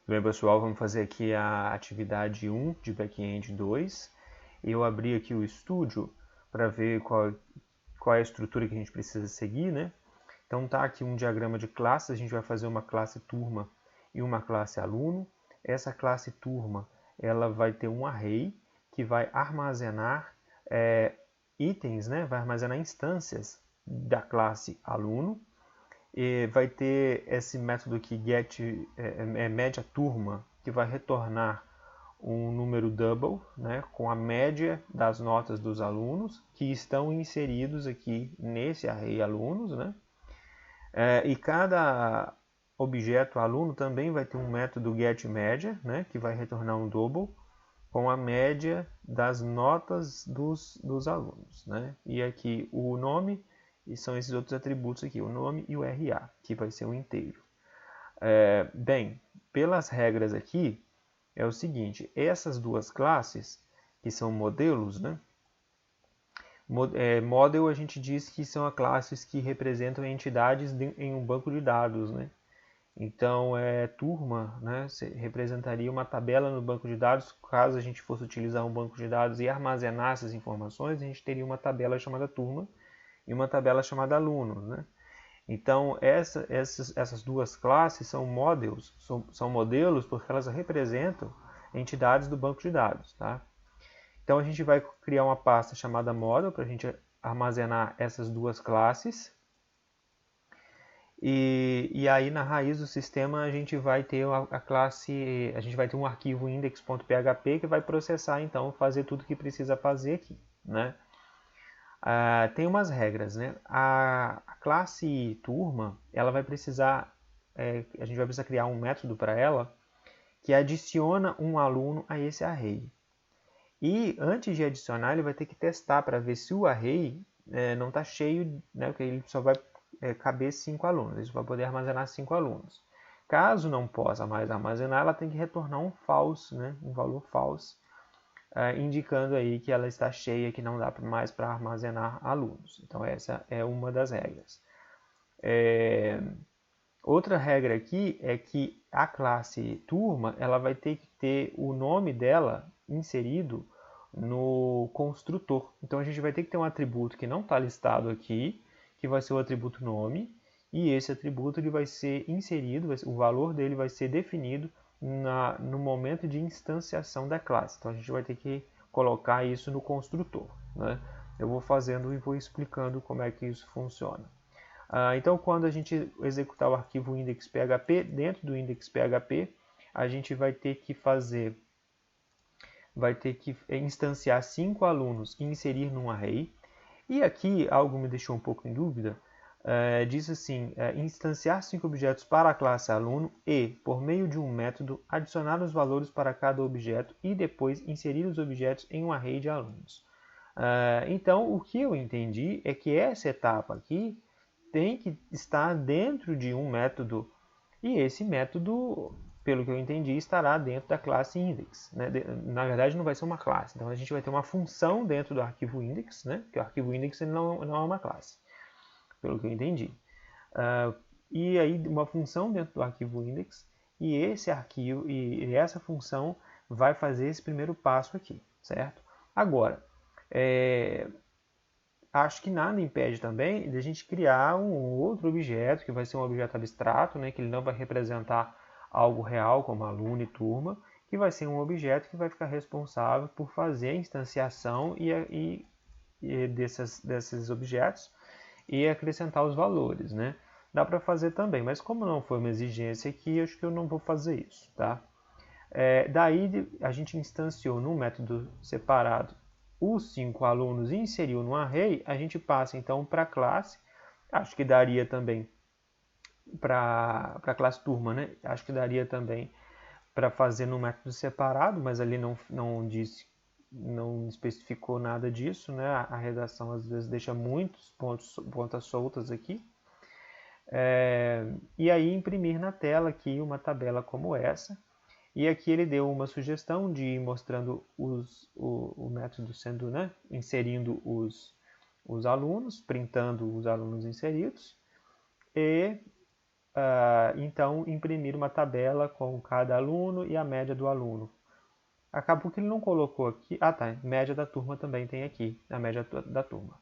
Bem, pessoal, vamos fazer aqui a atividade 1 de Backend 2. Eu abri aqui o Studio para ver qual é a estrutura que a gente precisa seguir, né? Então tá aqui um diagrama de classes, a gente vai fazer uma classe turma e uma classe aluno. Essa classe turma, ela vai ter um array que vai armazenar itens, né? Vai armazenar instâncias da classe aluno. E vai ter esse método aqui get média turma, que vai retornar um número double, né, com a média das notas dos alunos que estão inseridos aqui nesse array alunos, né? E cada objeto aluno também vai ter um método getMedia, né, que vai retornar um double com a média das notas dos alunos, né? E aqui o nome, e são esses outros atributos aqui, o nome e o RA, que vai ser um inteiro. Bem, pelas regras aqui, é o seguinte, essas duas classes, que são modelos, né? Model a gente diz que são as classes que representam entidades em um banco de dados, né? Então, turma, né, representaria uma tabela no banco de dados. Caso a gente fosse utilizar um banco de dados e armazenar essas informações, a gente teria uma tabela chamada turma e uma tabela chamada aluno, né? Então, essas duas classes são models, são modelos porque elas representam entidades do banco de dados, tá? Então, a gente vai criar uma pasta chamada model para a gente armazenar essas duas classes. E aí na raiz do sistema a gente vai ter a classe, a gente vai ter um arquivo index.php que vai processar então, fazer tudo que precisa fazer aqui, né? Tem umas regras, né? A classe turma, ela vai precisar, a gente vai precisar criar um método para ela que adiciona um aluno a esse array. E antes de adicionar, ele vai ter que testar para ver se o array não está cheio, né? Porque ele só vai caber 5 alunos, ele vai poder armazenar 5 alunos. Caso não possa mais armazenar, ela tem que retornar um false, né? Um valor false, indicando aí que ela está cheia, que não dá mais para armazenar alunos. Então essa é uma das regras. Outra regra aqui é que a classe turma ela vai ter que ter o nome dela inserido no construtor. Então a gente vai ter que ter um atributo que não está listado aqui, que vai ser o atributo nome, e esse atributo ele vai ser inserido, o valor dele vai ser definido no momento de instanciação da classe. Então a gente vai ter que colocar isso no construtor, né? Eu vou fazendo e vou explicando como é que isso funciona. Então, quando a gente executar o arquivo index.php, dentro do index.php, a gente vai ter que instanciar 5 alunos e inserir num array. E aqui, algo me deixou um pouco em dúvida, diz assim, instanciar 5 objetos para a classe aluno e, por meio de um método, adicionar os valores para cada objeto e depois inserir os objetos em um array de alunos. Então, o que eu entendi é que essa etapa aqui tem que estar dentro de um método, e esse método, pelo que eu entendi, estará dentro da classe index, né? Na verdade, não vai ser uma classe, então a gente vai ter uma função dentro do arquivo index, né? Que o arquivo index ele não é uma classe, pelo que eu entendi. E aí, uma função dentro do arquivo index, e esse arquivo, e essa função vai fazer esse primeiro passo aqui, certo? Agora, acho que nada impede também de a gente criar um outro objeto, que vai ser um objeto abstrato, né, que ele não vai representar algo real, como aluno e turma, que vai ser um objeto que vai ficar responsável por fazer a instanciação desses objetos e acrescentar os valores, né? Dá para fazer também, mas como não foi uma exigência aqui, acho que eu não vou fazer isso, tá? Daí a gente instanciou no método separado os 5 alunos e inseriu no array, a gente passa então para a classe, acho que daria também para a classe turma, né? Acho que daria também para fazer no método separado, mas ali não disse, não especificou nada disso, né? A redação às vezes deixa muitos pontas soltas aqui. E aí imprimir na tela aqui uma tabela como essa. E aqui ele deu uma sugestão de ir mostrando o método sendo, né, inserindo os alunos, printando os alunos inseridos, e então, imprimir uma tabela com cada aluno e a média do aluno. Acabou que ele não colocou aqui. Ah, tá. Média da turma também tem aqui, a média da turma.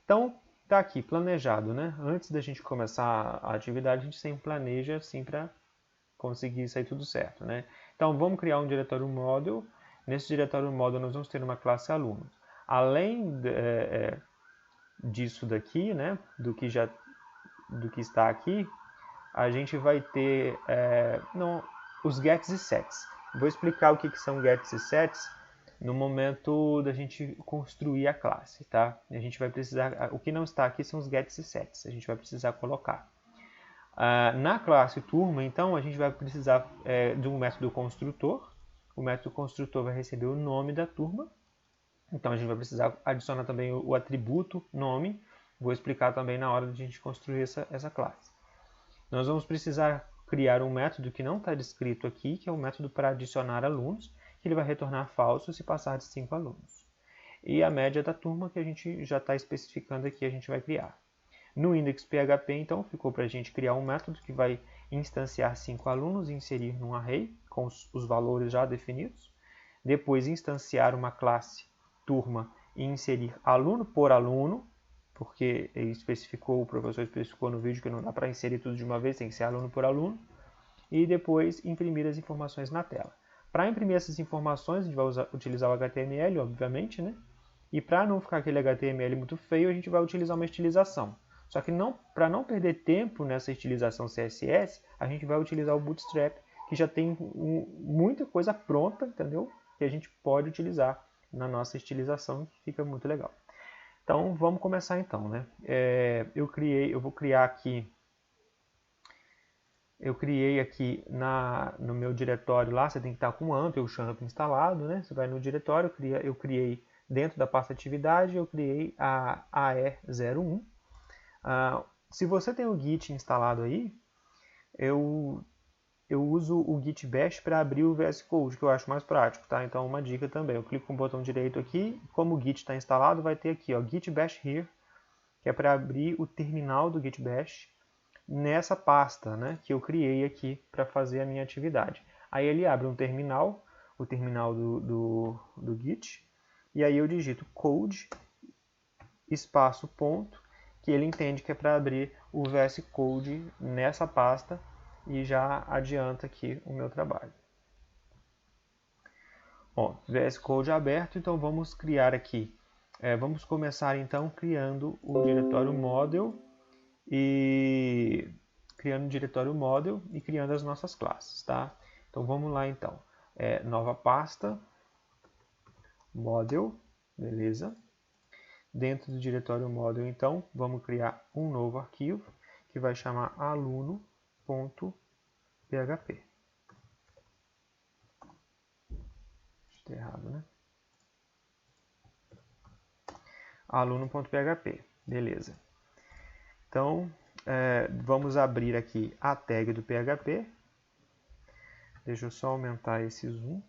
Então, tá aqui, planejado, né? Antes da gente começar a atividade, a gente sempre planeja assim para conseguir sair tudo certo, né? Então, vamos criar um diretório model. Nesse diretório model, nós vamos ter uma classe alunos. Além disso daqui, né? Do que está aqui, a gente vai ter os gets e sets. Vou explicar o que são gets e sets no momento da gente construir a classe, tá? A gente vai precisar, o que não está aqui são os gets e sets, a gente vai precisar colocar. Na classe turma, então, a gente vai precisar de um método construtor. O método construtor vai receber o nome da turma. Então, a gente vai precisar adicionar também o atributo nome. Vou explicar também na hora de a gente construir essa classe. Nós vamos precisar criar um método que não está descrito aqui, que é um método para adicionar alunos, que ele vai retornar falso se passar de 5 alunos. E a média da turma que a gente já está especificando aqui, a gente vai criar. No index.php, então, ficou para a gente criar um método que vai instanciar 5 alunos e inserir num array com os valores já definidos. Depois, instanciar uma classe turma e inserir aluno por aluno, porque o professor especificou no vídeo que não dá para inserir tudo de uma vez, tem que ser aluno por aluno. E depois, imprimir as informações na tela. Para imprimir essas informações, a gente vai utilizar o HTML, obviamente, né? E para não ficar aquele HTML muito feio, a gente vai utilizar uma estilização. Só que para não perder tempo nessa estilização CSS, a gente vai utilizar o Bootstrap, que já tem muita coisa pronta, entendeu? Que a gente pode utilizar na nossa estilização, que fica muito legal. Então, vamos começar então, né? Eu criei aqui no meu diretório lá, você tem que estar com o AMP ou o XAMPP instalado, né? Você vai no diretório, eu criei dentro da pasta atividade, eu criei a AE01. Se você tem o Git instalado aí, eu uso o Git Bash para abrir o VS Code, que eu acho mais prático, tá? Então, uma dica também, eu clico com o botão direito aqui, como o Git está instalado, vai ter aqui, ó, Git Bash Here, que é para abrir o terminal do Git Bash nessa pasta, né, que eu criei aqui para fazer a minha atividade. Aí ele abre um terminal, o terminal do Git, e aí eu digito code, espaço, ponto, que ele entende que é para abrir o VS Code nessa pasta e já adianta aqui o meu trabalho. Ó, VS Code aberto, então vamos criar aqui. Vamos começar então criando o diretório model e criando as nossas classes, tá? Então vamos lá então. Nova pasta, model, beleza? Dentro do diretório model, então, vamos criar um novo arquivo que vai chamar aluno.php. Está errado, né? Aluno.php, beleza. Então, vamos abrir aqui a tag do PHP. Deixa eu só aumentar esse zoom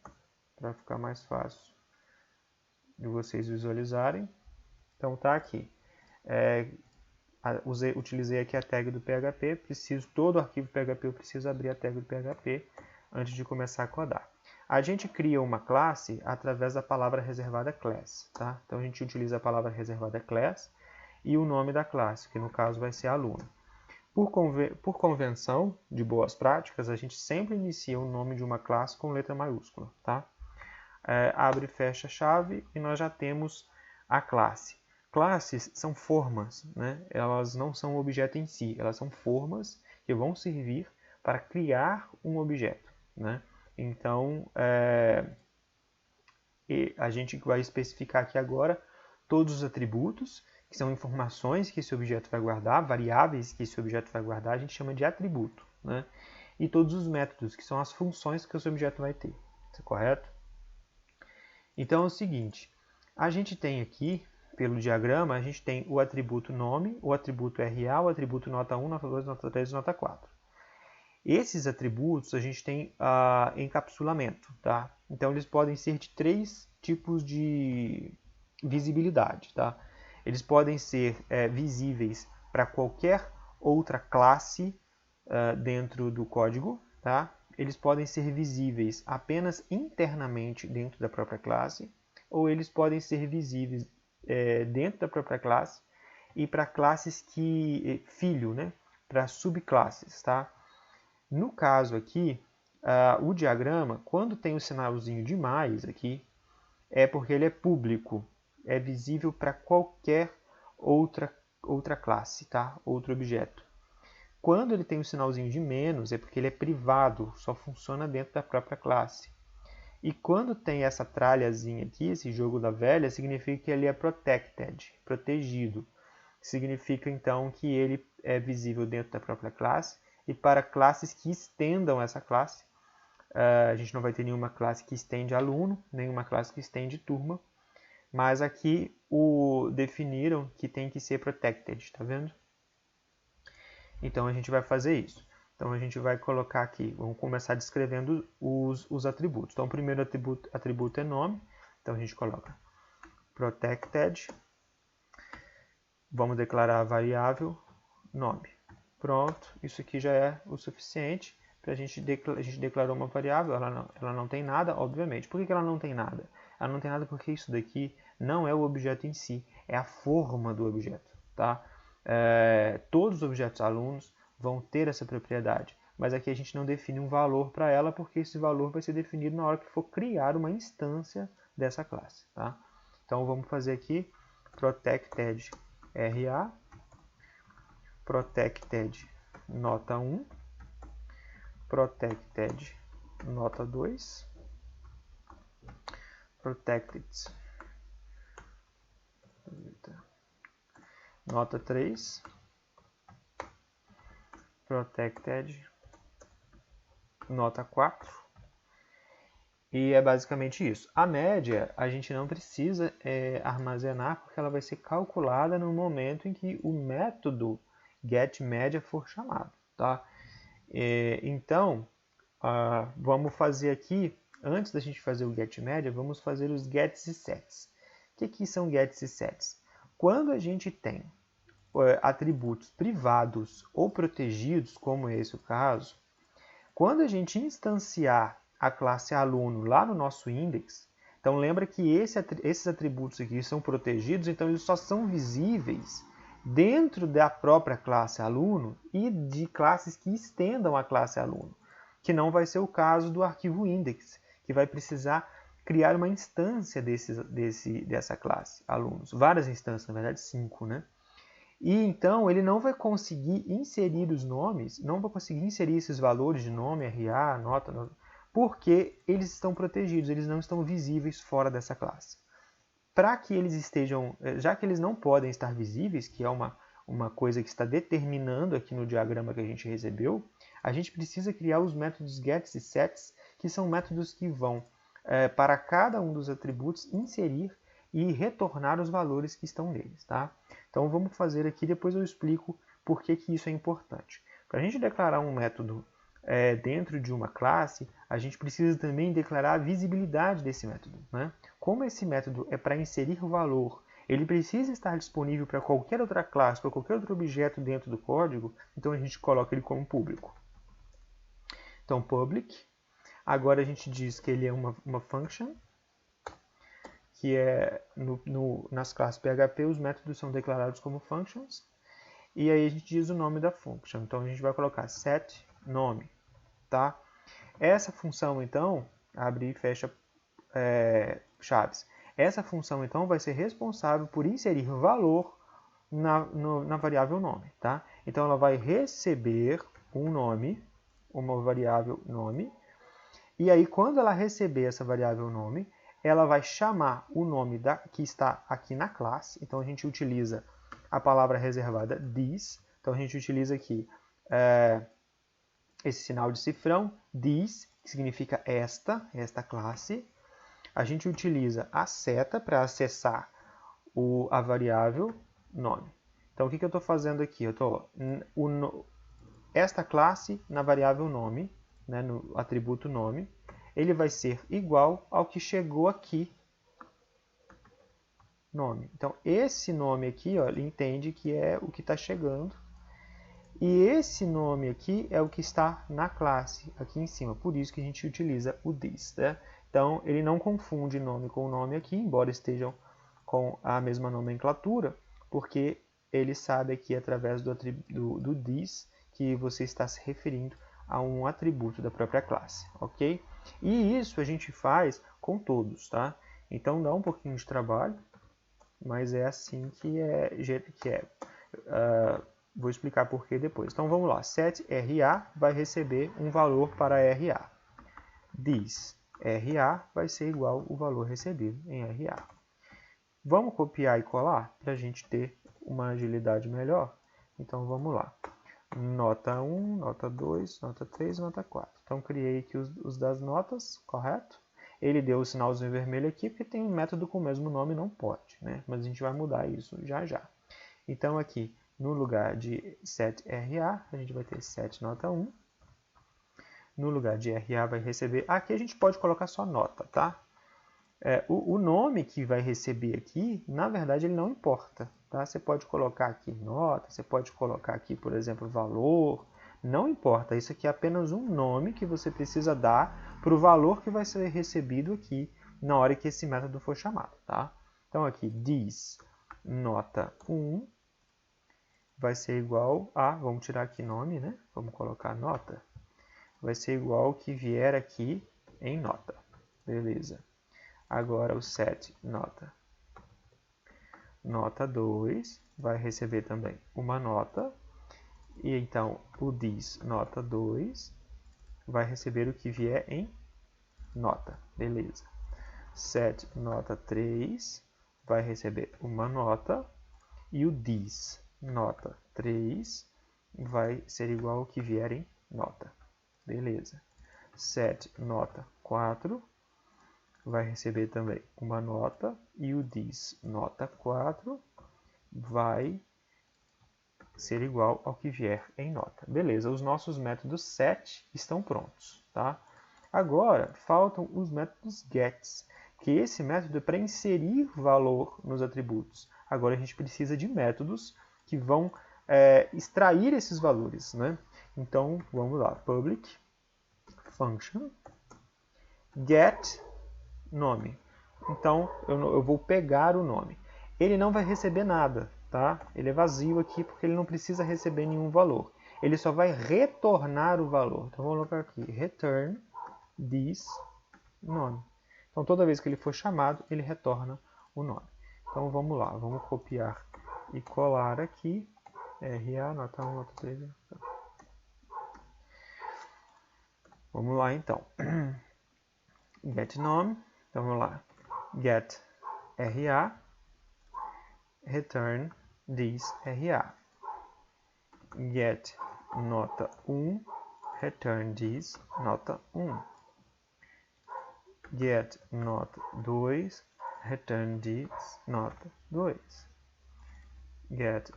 para ficar mais fácil de vocês visualizarem. Então tá aqui. Utilizei aqui a tag do PHP. Todo arquivo PHP eu preciso abrir a tag do PHP antes de começar a codar. A gente cria uma classe através da palavra reservada class, tá? Então a gente utiliza a palavra reservada class e o nome da classe, que no caso vai ser aluno. Por convenção de boas práticas, a gente sempre inicia o nome de uma classe com letra maiúscula, tá? Abre e fecha a chave e nós já temos a classe. Classes são formas, né? Elas não são um objeto em si, elas são formas que vão servir para criar um objeto, né? Então, a gente vai especificar aqui agora todos os atributos, que são informações que esse objeto vai guardar, variáveis que esse objeto vai guardar, a gente chama de atributo, né? E todos os métodos, que são as funções que esse objeto vai ter, isso é correto? Então é o seguinte, a gente tem aqui, pelo diagrama, a gente tem o atributo nome, o atributo RA, o atributo nota 1, nota 2, nota 3 e nota 4. Esses atributos a gente tem encapsulamento, tá? Então eles podem ser de 3 tipos de visibilidade, tá? Eles podem ser visíveis para qualquer outra classe dentro do código, tá? Eles podem ser visíveis apenas internamente dentro da própria classe, ou eles podem ser visíveis dentro da própria classe e para classes que filho, né? Para subclasses, tá? No caso aqui, o diagrama, quando tem o sinalzinho de mais aqui, é porque ele é público, é visível para qualquer outra classe, tá? Outro objeto. Quando ele tem o sinalzinho de menos, é porque ele é privado, só funciona dentro da própria classe. E quando tem essa tralhazinha aqui, esse jogo da velha, significa que ele é protected, protegido. Significa então que ele é visível dentro da própria classe e para classes que estendam essa classe. A gente não vai ter nenhuma classe que estende aluno, nenhuma classe que estende turma, mas aqui definiram que tem que ser protected, tá vendo? Então a gente vai fazer isso. Então a gente vai colocar aqui, vamos começar descrevendo os atributos. Então o primeiro atributo é nome, então a gente coloca protected, vamos declarar a variável nome. Pronto, isso aqui já é o suficiente para a gente declarou uma variável, ela não tem nada, obviamente. Por que ela não tem nada? Ela não tem nada porque isso daqui não é o objeto em si, é a forma do objeto, tá? Todos os objetos alunos vão ter essa propriedade, mas aqui a gente não define um valor para ela, porque esse valor vai ser definido na hora que for criar uma instância dessa classe, tá? Então vamos fazer aqui protected RA, protected nota 1, protected nota 2, protected nota 3, protected nota 4, e é basicamente isso. A média a gente não precisa armazenar, porque ela vai ser calculada no momento em que o método getMedia for chamado, tá? Então, vamos fazer aqui, antes da gente fazer o getMedia, vamos fazer os gets e sets. O que são gets e sets? Quando a gente tem atributos privados ou protegidos, como é esse o caso, quando a gente instanciar a classe aluno lá no nosso index, então lembra que esses atributos aqui são protegidos, então eles só são visíveis dentro da própria classe aluno e de classes que estendam a classe aluno, que não vai ser o caso do arquivo index, que vai precisar criar uma instância dessa classe alunos, várias instâncias, na verdade 5, né? E então ele não vai conseguir inserir os nomes, não vai conseguir inserir esses valores de nome, RA, nota, porque eles estão protegidos, eles não estão visíveis fora dessa classe. Para que eles estejam, já que eles não podem estar visíveis, que é uma coisa que está determinando aqui no diagrama que a gente recebeu, a gente precisa criar os métodos gets e sets, que são métodos que vão, para cada um dos atributos, inserir e retornar os valores que estão neles, tá? Então vamos fazer aqui, depois eu explico por que isso é importante. Para a gente declarar um método dentro de uma classe, a gente precisa também declarar a visibilidade desse método, né? Como esse método é para inserir valor, ele precisa estar disponível para qualquer outra classe, para qualquer outro objeto dentro do código, então a gente coloca ele como público. Então public, agora a gente diz que ele é uma function, que é nas classes PHP os métodos são declarados como functions, e aí a gente diz o nome da function. Então a gente vai colocar set nome, tá? Essa função então, abre e fecha chaves. Essa função então vai ser responsável por inserir valor na variável nome, tá? Então ela vai receber um nome, uma variável nome, e aí quando ela receber essa variável nome, ela vai chamar o nome que está aqui na classe. Então a gente utiliza a palavra reservada this. Então a gente utiliza aqui esse sinal de cifrão, this, que significa esta classe. A gente utiliza a seta para acessar a variável nome. Então o que eu estou fazendo aqui? Eu estou esta classe na variável nome, né, no atributo nome, ele vai ser igual ao que chegou aqui, nome. Então, esse nome aqui, ó, ele entende que é o que está chegando. E esse nome aqui é o que está na classe, aqui em cima. Por isso que a gente utiliza o this. Né? Então, ele não confunde nome com nome aqui, embora estejam com a mesma nomenclatura, porque ele sabe aqui, através do this, que você está se referindo a um atributo da própria classe, ok? E isso a gente faz com todos, tá? Então, dá um pouquinho de trabalho, mas é assim que é. Vou explicar por que depois. Então vamos lá. Set RA vai receber um valor para RA. This RA vai ser igual ao valor recebido em RA. Vamos copiar e colar para a gente ter uma agilidade melhor? Então vamos lá. Nota 1, nota 2, nota 3, nota 4. Então criei aqui os das notas, correto? Ele deu o sinalzinho vermelho aqui porque tem um método com o mesmo nome, não pode, né? Mas a gente vai mudar isso já já. Então aqui, no lugar de set RA, a gente vai ter set nota 1. No lugar de RA vai receber... Aqui a gente pode colocar só nota, tá? O nome que vai receber aqui, na verdade, ele não importa. Tá? Você pode colocar aqui nota, você pode colocar aqui, por exemplo, valor. Não importa, isso aqui é apenas um nome que você precisa dar para o valor que vai ser recebido aqui na hora que esse método for chamado. Tá? Então aqui, this nota 1 vai ser igual a, vamos tirar aqui nome, né? Vamos colocar nota. Vai ser igual ao que vier aqui em nota. Beleza. Agora o set nota. Nota 2 vai receber também uma nota. E então o this nota 2 vai receber o que vier em nota. Beleza. Set nota 3 vai receber uma nota. E o this nota 3 vai ser igual ao que vier em nota. Beleza. Set nota 4 vai receber também uma nota e o this nota 4 vai ser igual ao que vier em nota. Beleza, os nossos métodos set estão prontos, tá? Agora, faltam os métodos gets, que esse método é para inserir valor nos atributos. Agora a gente precisa de métodos que vão extrair esses valores, né? Então, vamos lá. Public function get nome. Então, eu vou pegar o nome. Ele não vai receber nada, tá? Ele é vazio aqui porque ele não precisa receber nenhum valor. Ele só vai retornar o valor. Então, vamos colocar aqui, return this nome. Então, toda vez que ele for chamado, ele retorna o nome. Então, vamos lá. Vamos copiar e colar aqui. RA, nota 1, nota 3. Vamos lá, então. Get nome. Então, vamos lá. Get RA. Return this RA. Get nota 1. Return this nota 1. Get nota 2. Return this nota 2. Get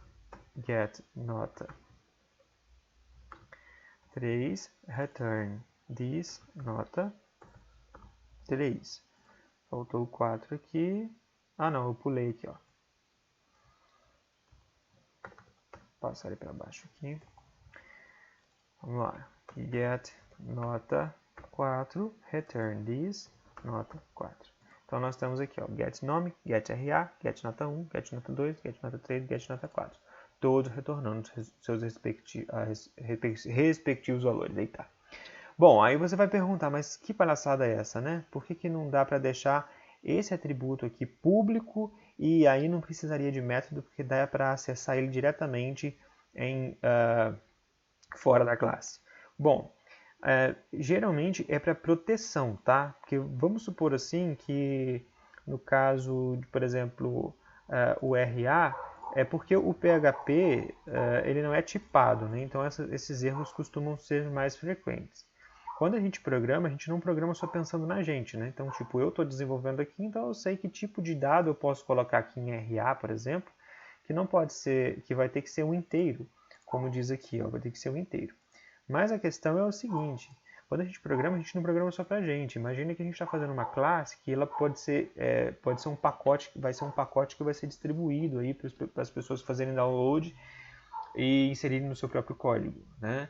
nota 3. Return this nota 3. Faltou o 4 aqui. Ah, não, eu pulei aqui, ó. Passar ele para baixo aqui. Vamos lá. Get nota 4, return this nota 4. Então nós temos aqui, ó, get nome, get RA, get nota 1, get nota 2, get nota 3, get nota 4. Todos retornando seus respectivos valores. Aí tá. Bom, aí você vai perguntar, mas que palhaçada é essa, né? Por que não dá para deixar esse atributo aqui público e aí não precisaria de método, porque dá para acessar ele diretamente fora da classe? Bom, geralmente é para proteção, tá? Porque vamos supor assim que no caso de, por exemplo, o RA, é porque o PHP ele não é tipado, né? Então esses erros costumam ser mais frequentes. Quando a gente não programa só pensando na gente, né? Então, tipo, eu estou desenvolvendo aqui, então eu sei que tipo de dado eu posso colocar aqui em RA, por exemplo, que não pode ser, que vai ter que ser um inteiro, como diz aqui, ó, vai ter que ser um inteiro. Mas a questão é o seguinte, quando a gente não programa só pra gente. Imagina que a gente está fazendo uma classe que ela pode ser um pacote, vai ser um pacote que vai ser distribuído aí para as pessoas fazerem download e inserirem no seu próprio código, né?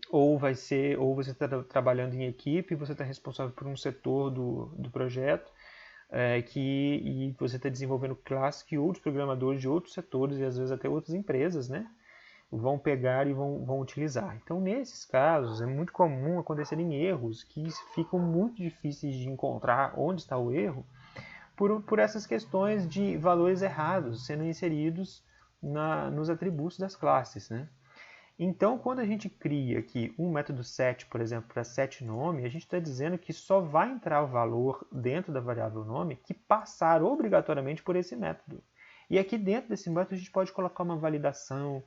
Ou você está trabalhando em equipe, você está responsável por um setor do projeto, e você está desenvolvendo classes que outros programadores de outros setores e às vezes até outras empresas, né, vão pegar e vão utilizar. Então, nesses casos, é muito comum acontecerem erros que ficam muito difíceis de encontrar onde está o erro por essas questões de valores errados sendo inseridos nos atributos das classes, né? Então, quando a gente cria aqui um método set, por exemplo, para setNome, a gente está dizendo que só vai entrar o valor dentro da variável nome que passar obrigatoriamente por esse método. E aqui dentro desse método a gente pode colocar uma validação,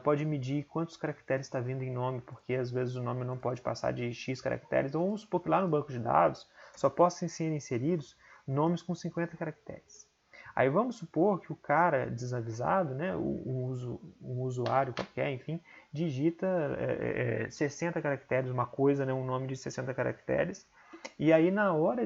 pode medir quantos caracteres está vindo em nome, porque às vezes o nome não pode passar de X caracteres, ou vamos supor que lá no banco de dados só possam ser inseridos nomes com 50 caracteres. Aí vamos supor que o cara desavisado, né, um usuário qualquer, enfim, digita 60 caracteres, uma coisa, né, um nome de 60 caracteres, e aí na hora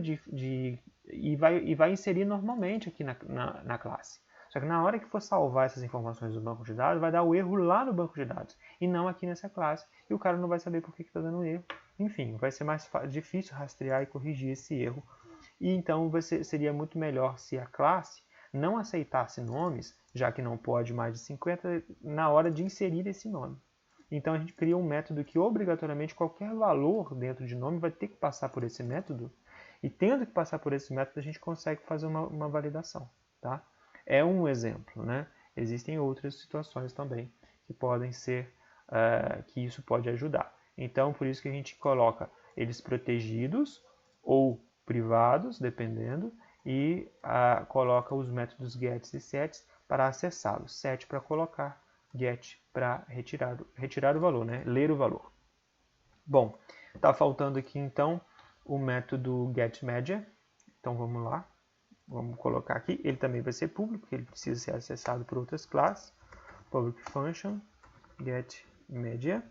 vai inserir normalmente aqui na classe. Só que na hora que for salvar essas informações do banco de dados, vai dar o erro lá no banco de dados, e não aqui nessa classe, e o cara não vai saber por que está dando erro. Enfim, vai ser mais difícil rastrear e corrigir esse erro, e então seria muito melhor se a classe não aceitasse nomes, já que não pode mais de 50, na hora de inserir esse nome. Então a gente cria um método que obrigatoriamente qualquer valor dentro de nome vai ter que passar por esse método, e tendo que passar por esse método a gente consegue fazer uma validação. Tá? É um exemplo, né? Existem outras situações também que podem ser, que isso pode ajudar. Então por isso que a gente coloca eles protegidos ou privados, dependendo, e coloca os métodos gets e sets para acessá-los. Set para colocar, get para retirar o valor, né? Ler o valor. Bom, está faltando aqui então o método getMedia. Então vamos lá, vamos colocar aqui. Ele também vai ser público, porque ele precisa ser acessado por outras classes. Public function getMedia.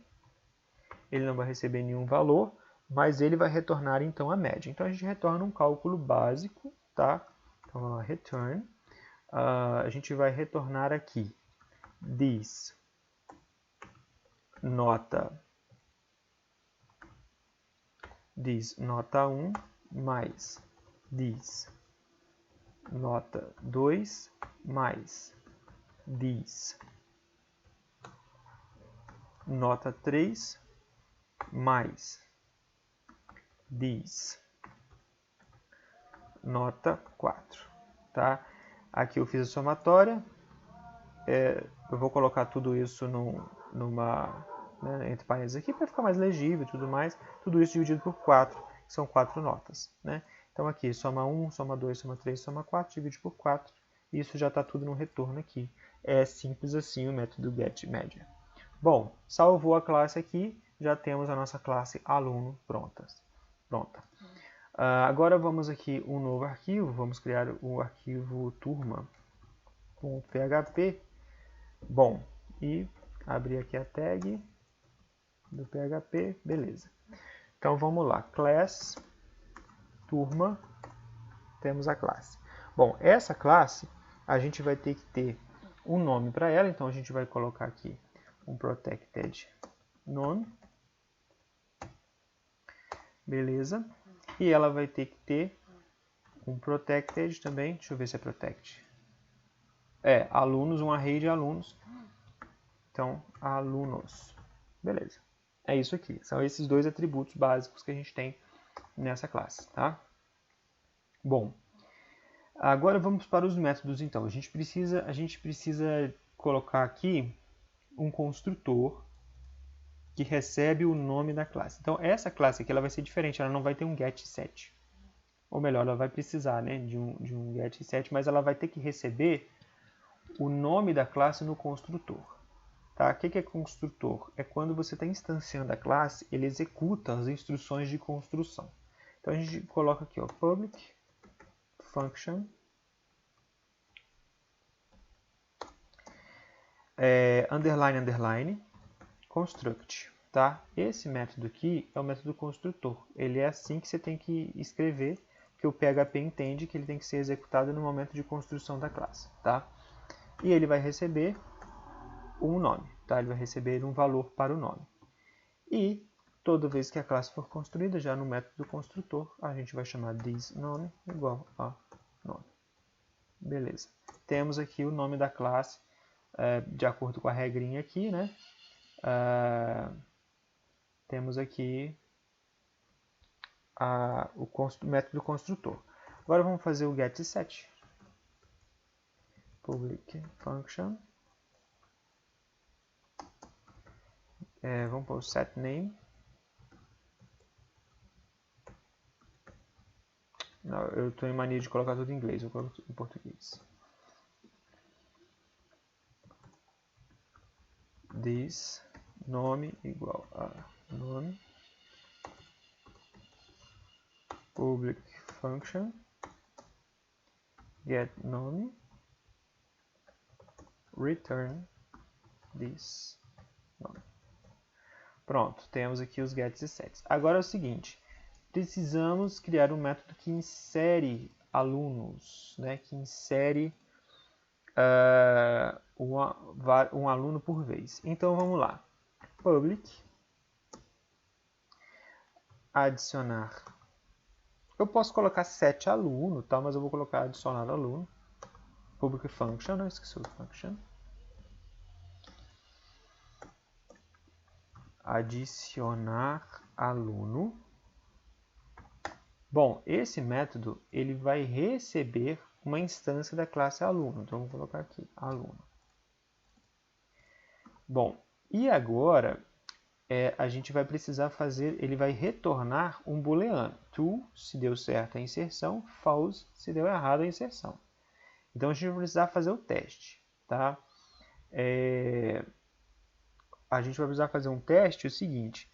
Ele não vai receber nenhum valor, mas ele vai retornar então a média. Então a gente retorna um cálculo básico. Tá? Então vamos lá, return. A gente vai retornar aqui this nota 1 mais this nota 2 mais this nota 3 mais this nota 4, tá? Aqui eu fiz a somatória, eu vou colocar tudo isso entre parênteses aqui para ficar mais legível e tudo mais, tudo isso dividido por 4, que são 4 notas, né? Então aqui, soma 1, soma 2, soma 3, soma 4, divide por 4, isso já está tudo no retorno aqui. É simples assim o método getMedia. Bom, salvou a classe aqui, já temos a nossa classe aluno pronta. Agora vamos aqui um novo arquivo, vamos criar o arquivo turma.php. Bom, e abrir aqui a tag do PHP, beleza. Então vamos lá, class turma, temos a classe. Bom, essa classe a gente vai ter que ter um nome para ela, então a gente vai colocar aqui um protected nome, beleza. E ela vai ter que ter um protected também, deixa eu ver se é protect. Alunos, um array de alunos. Então, alunos. Beleza. É isso aqui. São esses dois atributos básicos que a gente tem nessa classe, tá? Bom, agora vamos para os métodos, então. A gente precisa colocar aqui um construtor que recebe o nome da classe. Então, essa classe aqui ela vai ser diferente, ela não vai ter um getSet. Ou melhor, ela vai precisar, né, de um getSet, mas ela vai ter que receber o nome da classe no construtor. Tá? O que é construtor? É quando você está instanciando a classe, ele executa as instruções de construção. Então, a gente coloca aqui, ó, public function underline construct. Tá? Esse método aqui é o método construtor. Ele é assim que você tem que escrever, que o PHP entende que ele tem que ser executado no momento de construção da classe. Tá? e ele vai receber um nome, tá? Ele vai receber um valor para o nome. E toda vez que a classe for construída, já no método do construtor, a gente vai chamar thisNome igual a nome. Beleza. Temos aqui o nome da classe, de acordo com a regrinha aqui, né? Temos aqui o método construtor. Agora vamos fazer o getSet. Public function. Vamos pôr o setName. Não, eu estou em mania de colocar tudo em inglês, eu coloco tudo em português. This nome igual a nome. Public function. Get nome. Return this nome. Pronto, temos aqui os gets e sets. Agora é o seguinte, precisamos criar um método que insere alunos, né? Que insere um aluno por vez. Então vamos lá. Public adicionar. Eu posso colocar set aluno, tá? Mas eu vou colocar adicionar aluno. Public function, não esqueci o function. Adicionar aluno. Bom, esse método ele vai receber uma instância da classe aluno. Então, vou colocar aqui, aluno. Bom, e agora a gente vai precisar fazer, ele vai retornar um booleano. True, se deu certo a inserção, false, se deu errado a inserção. Então, a gente vai precisar fazer o teste, tá? A gente vai precisar fazer um teste o seguinte: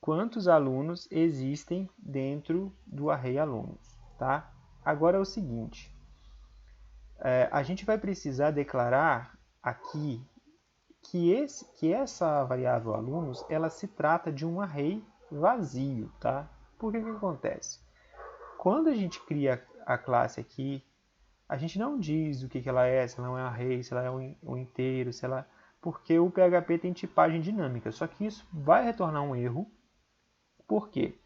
quantos alunos existem dentro do array alunos, tá? Agora é o seguinte, a gente vai precisar declarar aqui que essa variável alunos, ela se trata de um array vazio, tá? Por que acontece? Quando a gente cria a classe aqui, a gente não diz o que ela é, se ela é um array, se ela é um inteiro, se ela... porque o PHP tem tipagem dinâmica, só que isso vai retornar um erro. Por quê?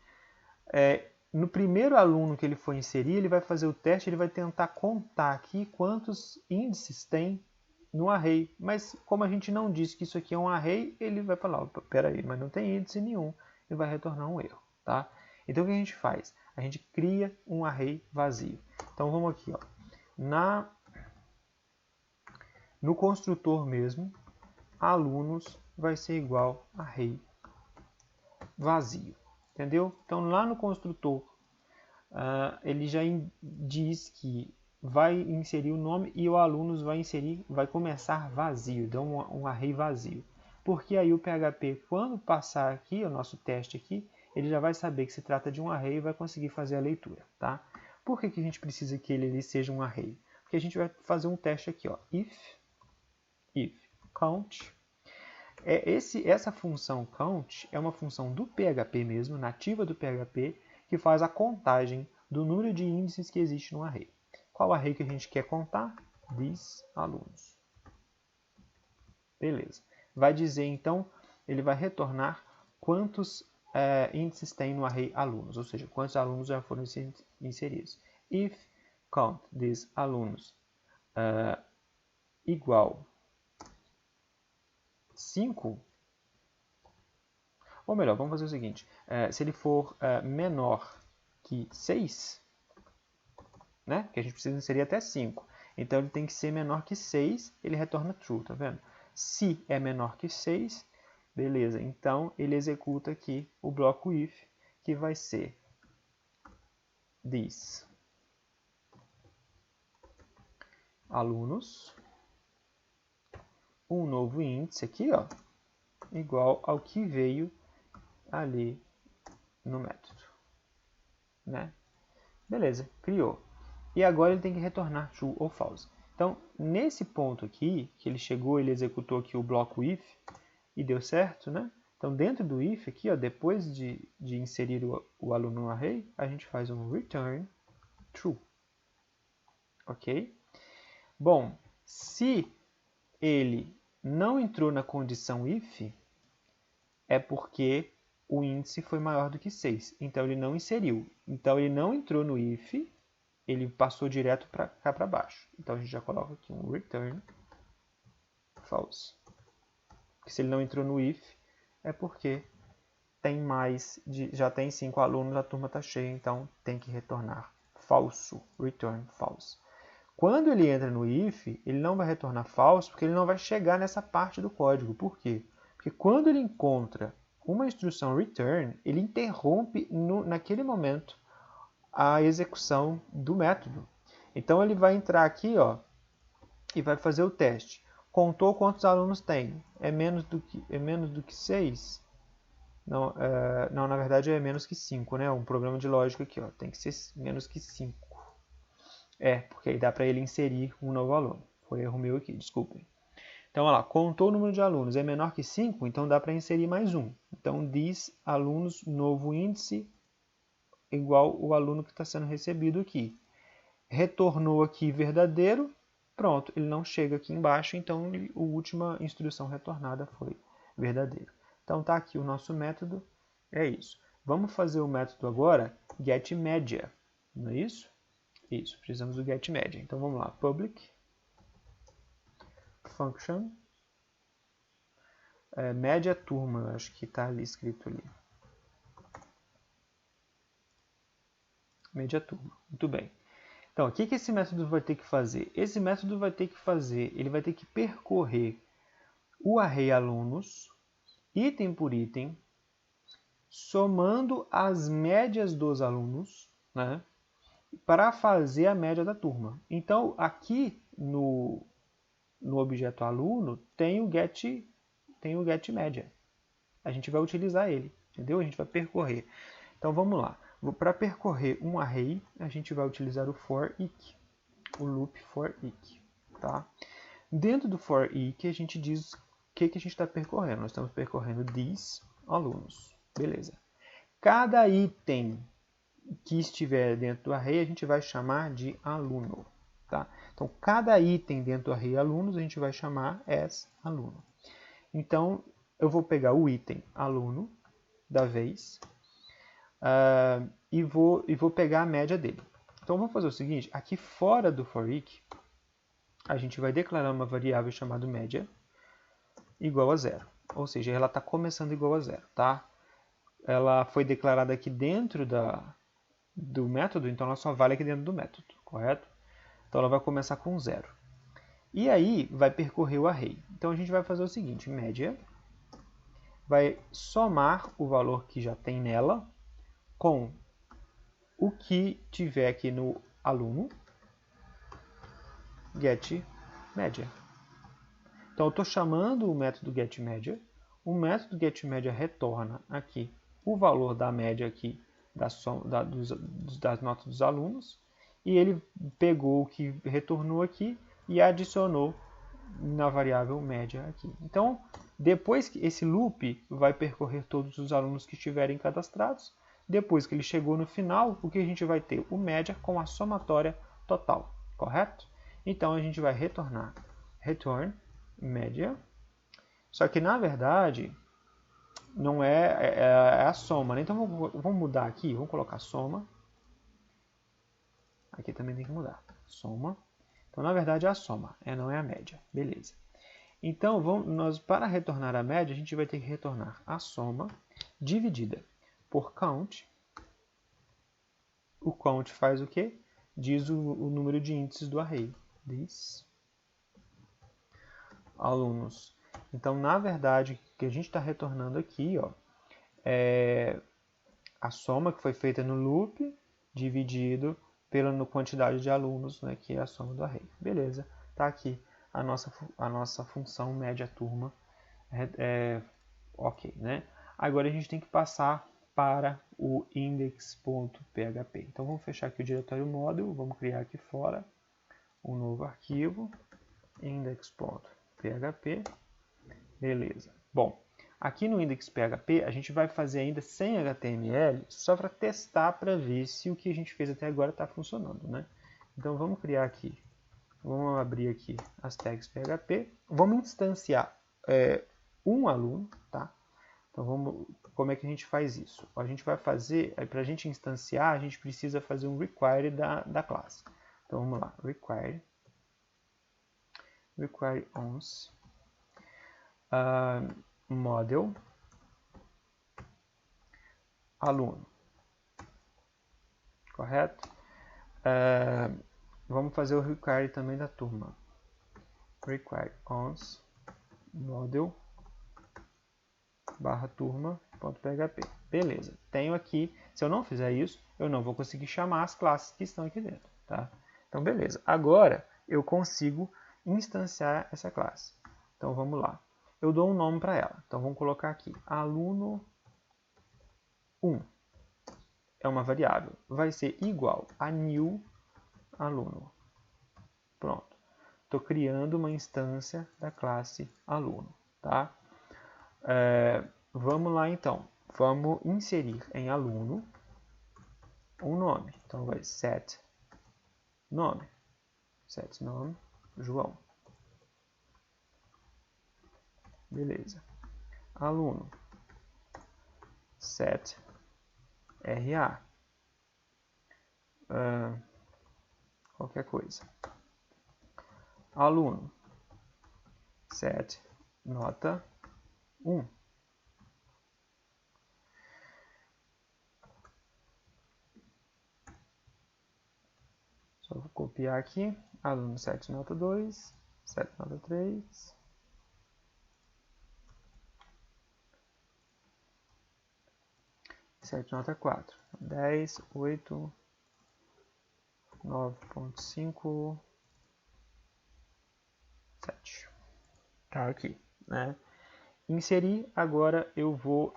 No primeiro aluno que ele for inserir, ele vai fazer o teste, ele vai tentar contar aqui quantos índices tem no array. Mas como a gente não disse que isso aqui é um array, ele vai falar, espera aí, mas não tem índice nenhum, e vai retornar um erro, tá? Então o que a gente faz? A gente cria um array vazio. Então vamos aqui, ó. No construtor mesmo, alunos vai ser igual a array vazio. Entendeu? Então, lá no construtor, ele já diz que vai inserir o nome e o alunos vai começar vazio, então um array vazio. Porque aí o PHP, quando passar aqui, o nosso teste aqui, ele já vai saber que se trata de um array e vai conseguir fazer a leitura, tá? Por que a gente precisa que ele seja um array? Porque a gente vai fazer um teste aqui, ó, if count. Essa função count é uma função do PHP mesmo, nativa do PHP, que faz a contagem do número de índices que existe no array. Qual array que a gente quer contar? These alunos. Beleza. Vai dizer, então, ele vai retornar quantos índices tem no array alunos, ou seja, quantos alunos já foram inseridos. If count these alunos igual 5, ou melhor, vamos fazer o seguinte, se ele for menor que 6, né, que a gente precisa inserir até 5, então ele tem que ser menor que 6, ele retorna true, tá vendo? Se é menor que 6, beleza, então ele executa aqui o bloco if, que vai ser these alunos, um novo índice aqui, ó, igual ao que veio ali no método, né? Beleza, criou. E agora ele tem que retornar true ou false. Então, nesse ponto aqui, que ele chegou, ele executou aqui o bloco if e deu certo, né? Então, dentro do if aqui, ó, depois de inserir o aluno no array, a gente faz um return true. Ok? Bom, se ele não entrou na condição if, é porque o índice foi maior do que 6. Então, ele não inseriu. Então, ele não entrou no if, ele passou direto para cá para baixo. Então, a gente já coloca aqui um return false. Porque se ele não entrou no if, é porque tem já tem 5 alunos, a turma está cheia, então tem que retornar falso, return false. Quando ele entra no if, ele não vai retornar falso, porque ele não vai chegar nessa parte do código. Por quê? Porque quando ele encontra uma instrução return, ele interrompe naquele momento a execução do método. Então ele vai entrar aqui, ó, e vai fazer o teste. Contou quantos alunos tem? É menos do que 6? Não, na verdade é menos que 5, né? Um problema de lógica aqui, ó. Tem que ser menos que 5. Porque aí dá para ele inserir um novo aluno. Foi erro meu aqui, desculpem. Então, olha lá, contou o número de alunos, é menor que 5, então dá para inserir mais um. Então, diz alunos, novo índice, igual o aluno que está sendo recebido aqui. Retornou aqui verdadeiro, pronto, ele não chega aqui embaixo, então a última instrução retornada foi verdadeiro. Então, está aqui o nosso método, é isso. Vamos fazer o método agora, getMedia, não é isso? Isso, precisamos do getMedia. Então, vamos lá, public function, média turma, acho que está ali escrito ali. Média turma, muito bem. Então, o que esse método vai ter que fazer? Esse método vai ter que fazer, ele vai ter que percorrer o array alunos, item por item, somando as médias dos alunos, né, para fazer a média da turma. Então, aqui no objeto aluno tem o getMedia. A gente vai utilizar ele, entendeu? A gente vai percorrer. Então, vamos lá. Para percorrer um array, a gente vai utilizar o for each, o loop for each, tá? Dentro do for each, a gente diz o que a gente está percorrendo. Nós estamos percorrendo these alunos, beleza? Cada item que estiver dentro do array, a gente vai chamar de aluno, tá? Então, cada item dentro do array alunos, a gente vai chamar as aluno. Então, eu vou pegar o item aluno da vez e vou pegar a média dele. Então, vamos fazer o seguinte, aqui fora do for each, a gente vai declarar uma variável chamada média igual a 0. Ou seja, ela está começando igual a 0, tá? Ela foi declarada aqui dentro do método, então ela só vale aqui dentro do método, correto? Então, ela vai começar com 0. E aí, vai percorrer o array. Então, a gente vai fazer o seguinte, média vai somar o valor que já tem nela com o que tiver aqui no aluno, getMedia. Então, eu estou chamando o método getMedia. O método getMedia retorna aqui o valor da média aqui das notas dos alunos. E ele pegou o que retornou aqui e adicionou na variável média aqui. Então, depois que esse loop vai percorrer todos os alunos que estiverem cadastrados, depois que ele chegou no final, o que a gente vai ter? O média com a somatória total, correto? Então, a gente vai retornar return média, só que na verdade não é a soma, né? Então vamos mudar aqui, vamos colocar soma. Aqui também tem que mudar, soma. Então na verdade é a soma, não é a média, beleza. Então para retornar a média, a gente vai ter que retornar a soma dividida por count. O count faz o quê? Diz o número de índices do array. These alunos. Então, na verdade, o que a gente está retornando aqui, ó, é a soma que foi feita no loop dividido pela quantidade de alunos, né, que é a soma do array. Beleza, está aqui a nossa função média turma. Ok, né? Agora a gente tem que passar para o index.php. Então, vamos fechar aqui o diretório model, vamos criar aqui fora um novo arquivo, index.php. Beleza. Bom, aqui no index.php a gente vai fazer ainda sem HTML, só para testar, para ver se o que a gente fez até agora está funcionando, né? Então vamos criar aqui Vamos abrir aqui as tags PHP. Vamos instanciar um aluno, tá? Então, como é que a gente faz isso? A gente vai fazer, para a gente instanciar, a gente precisa fazer um require da classe. Então, vamos lá, require once model aluno, correto? Vamos fazer o require também da turma. Require once model turma.php. Beleza, tenho aqui, se eu não fizer isso, eu não vou conseguir chamar as classes que estão aqui dentro, tá? Então, beleza. Agora, eu consigo instanciar essa classe. Então, vamos lá. Eu dou um nome para ela. Então, vamos colocar aqui, aluno 1. É uma variável. Vai ser igual a new aluno. Pronto. Estou criando uma instância da classe aluno, tá? Vamos lá, então. Vamos inserir em aluno um nome. Então, vai set nome. Set nome, João. Beleza. Aluno. Set RA. Qualquer coisa. Aluno. Set nota 1. Só vou copiar aqui. Aluno set nota 2. Set nota 3. Set nota 4. 10, 8, 9.5, 7. Tá aqui, né? Inserir, agora eu vou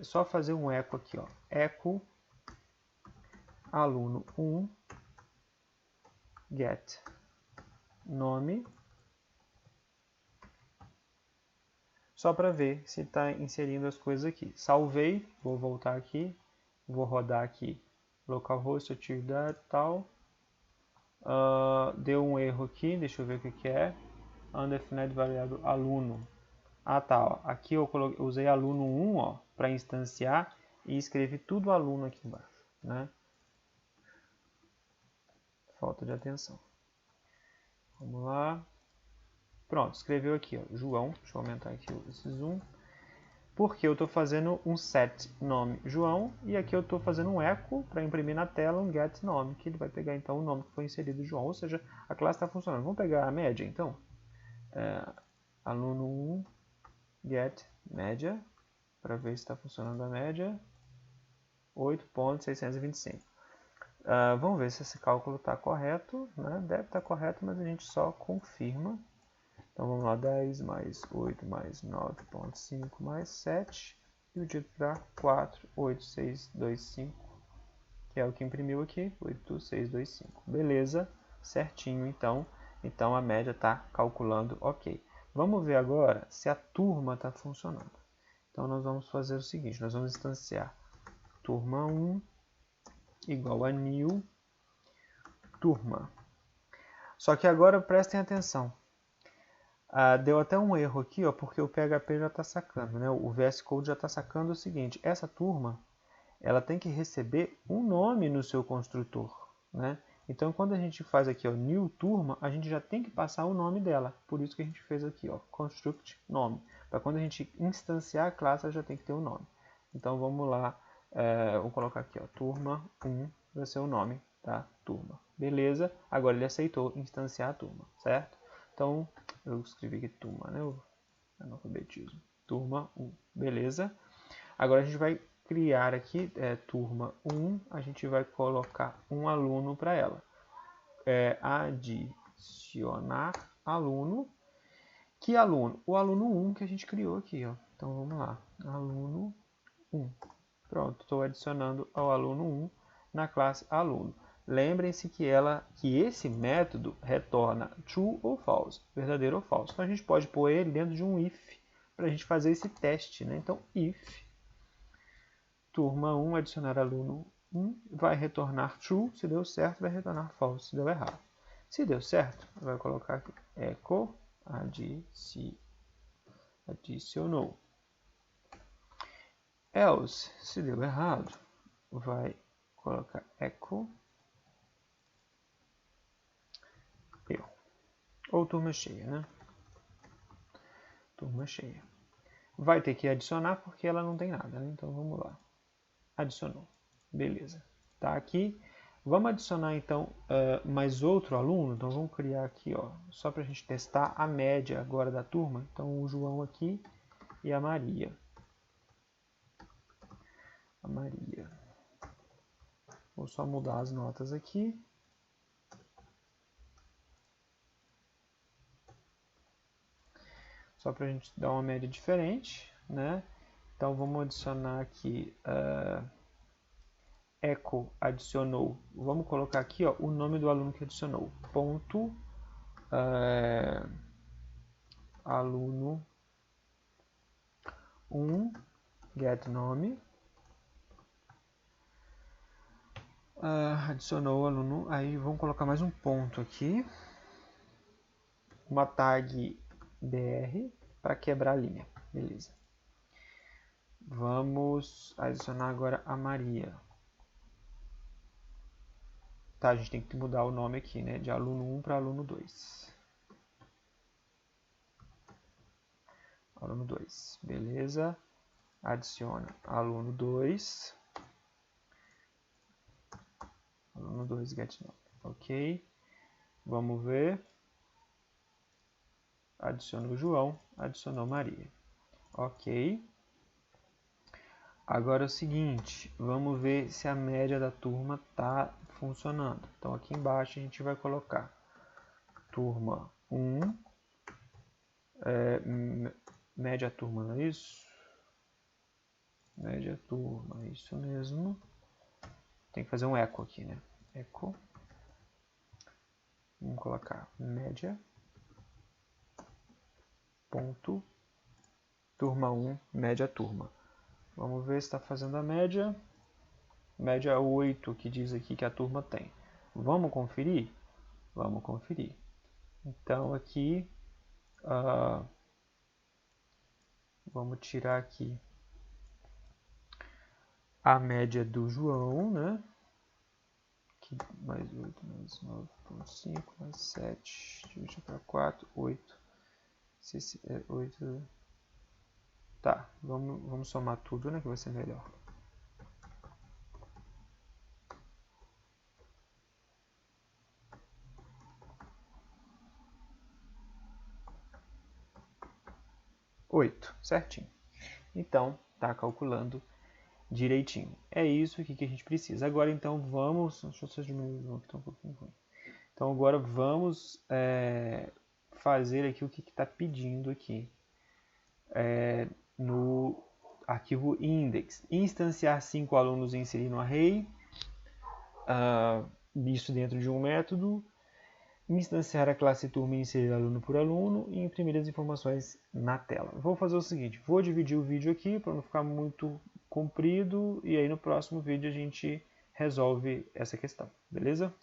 só fazer um eco aqui, ó. Eco aluno 1 get nome, só para ver se está inserindo as coisas aqui. Salvei, vou voltar aqui, vou rodar aqui localhost atividade tal. Deu um erro aqui, deixa eu ver o que é. Undefined variável aluno. Ah, tá, ó. Aqui eu usei aluno 1 para instanciar e escrevi tudo aluno aqui embaixo, né? Falta de atenção. Vamos lá. Pronto, escreveu aqui, ó, João. Deixa eu aumentar aqui esse zoom. Porque eu estou fazendo um set nome João e aqui eu estou fazendo um echo para imprimir na tela um get nome, que ele vai pegar então o nome que foi inserido João, ou seja, a classe está funcionando. Vamos pegar a média então? Aluno 1 get média, para ver se está funcionando a média, 8.625. Vamos ver se esse cálculo está correto, né? Deve estar correto, mas a gente só confirma. Então vamos lá, 10 mais 8 mais 9.5 mais 7, dividido para 4, 8, 6, 2, 5, que é o que imprimiu aqui, 8, 6, 2, 5. Beleza, certinho então. Então a média está calculando ok. Vamos ver agora se a turma está funcionando. Então nós vamos fazer o seguinte, nós vamos instanciar turma 1 igual a new turma. Só que agora prestem atenção. Deu até um erro aqui, ó, porque o PHP já está sacando, né? O VS Code já está sacando o seguinte, essa turma ela tem que receber um nome no seu construtor, né? Então quando a gente faz aqui, ó, new turma, a gente já tem que passar o nome dela. Por isso que a gente fez aqui, ó, construct nome. Para quando a gente instanciar a classe, ela já tem que ter um nome. Então vamos lá, vou colocar aqui, ó, turma 1 vai ser o nome da turma. Beleza? Agora ele aceitou instanciar a turma, certo? Então eu escrevi aqui turma, né? O analfabetismo. Turma 1. Beleza? Agora a gente vai criar aqui turma 1. A gente vai colocar um aluno para ela. Adicionar aluno. Que aluno? O aluno 1 que a gente criou aqui, ó. Então vamos lá. Aluno 1. Pronto, estou adicionando ao aluno 1 na classe aluno. Lembrem-se que esse método retorna true ou false, verdadeiro ou falso. Então a gente pode pôr ele dentro de um if para a gente fazer esse teste, né? Então if turma 1 adicionar aluno 1 vai retornar true, se deu certo vai retornar false, se deu errado. Se deu certo, vai colocar aqui, echo adicionou. Else, se deu errado, vai colocar echo erro. Ou turma cheia, né? Turma cheia. Vai ter que adicionar porque ela não tem nada, né? Então vamos lá. Adicionou. Beleza. Tá aqui. Vamos adicionar então mais outro aluno. Então vamos criar aqui, ó, só para a gente testar a média agora da turma. Então o João aqui e a Maria. A Maria. Vou só mudar as notas aqui. Só para a gente dar uma média diferente, né? Então vamos adicionar aqui echo adicionou. Vamos colocar aqui, ó, o nome do aluno que adicionou. Ponto aluno 1 get nome. Adicionou o aluno. Aí vamos colocar mais um ponto aqui. Uma tag br para quebrar a linha. Beleza. Vamos adicionar agora a Maria. Tá, a gente tem que mudar o nome aqui, né? De aluno 1 para aluno 2. Aluno 2. Beleza. Adiciona aluno 2. Aluno 2 get nome. Ok. Vamos ver. Adicionou o João. Adicionou Maria. Ok. Agora é o seguinte, vamos ver se a média da turma está funcionando. Então aqui embaixo a gente vai colocar turma 1, média turma, não é isso? Média turma, isso mesmo. Tem que fazer um eco aqui, né? Eco. Vamos colocar média. Ponto. Turma 1, média turma. Vamos ver se está fazendo a média. Média 8, que diz aqui que a turma tem. Vamos conferir? Vamos conferir. Então aqui, vamos tirar aqui a média do João, né? Aqui, mais 8, mais 9,5, mais 7, divide para 4, 8. 8. Tá, vamos somar tudo, né? Que vai ser melhor. Certinho. Então, tá calculando direitinho. É isso aqui que a gente precisa. Agora, então, vamos... Deixa eu só diminuir aqui, tá um pouquinho ruim. Então, agora vamos fazer aqui o que está pedindo aqui. No arquivo index. Instanciar 5 alunos e inserir no array. Isso dentro de um método. Instanciar a classe turma e inserir aluno por aluno e imprimir as informações na tela. Vou fazer o seguinte, vou dividir o vídeo aqui para não ficar muito comprido e aí no próximo vídeo a gente resolve essa questão, beleza?